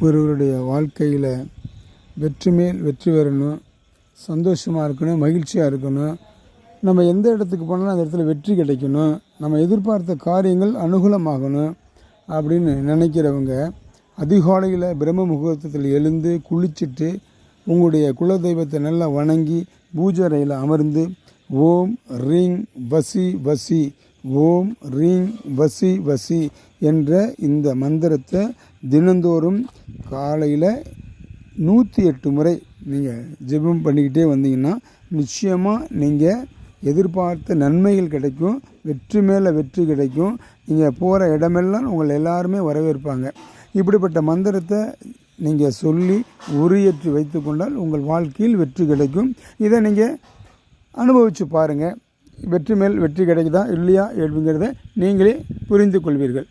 ஒருவருடைய வாழ்க்கையில் வெற்றி மேல் வெற்றி வரணும், சந்தோஷமாக இருக்கணும், மகிழ்ச்சியாக இருக்கணும், நம்ம எந்த இடத்துக்கு போனாலும் அந்த இடத்துல வெற்றி கிடைக்கணும், நம்ம எதிர்பார்த்த காரியங்கள் அனுகூலமாகணும் அப்படின்னு நினைக்கிறவங்க அதிகாலையில் பிரம்ம முகூர்த்தத்தில் எழுந்து குளிச்சுட்டு உங்களுடைய குலதெய்வத்தை நல்லா வணங்கி பூஜை அறையில் அமர்ந்து ஓம் ரீங் வசி வசி, ஓம் ரீங் வசி வசி என்ற இந்த மந்திரத்தை தினந்தோறும் காலையில் 108 முறை நீங்கள் ஜெபம் பண்ணிக்கிட்டே வந்தீங்கன்னா நிச்சயமாக நீங்கள் எதிர்பார்த்த நன்மைகள் கிடைக்கும், வெற்றி மேலே வெற்றி கிடைக்கும். நீங்கள் போகிற இடமெல்லாம் உங்களை எல்லாருமே வரவேற்பாங்க. இப்படிப்பட்ட மந்திரத்தை நீங்கள் சொல்லி உரியேற்றி வைத்து கொண்டால் உங்கள் வாழ்க்கையில் வெற்றி கிடைக்கும். இதை நீங்கள் அனுபவித்து பாருங்கள். வெற்றி மேல் வெற்றி கிடைக்குதா இல்லையா அப்படிங்கிறத நீங்களே புரிந்து கொள்வீர்கள்.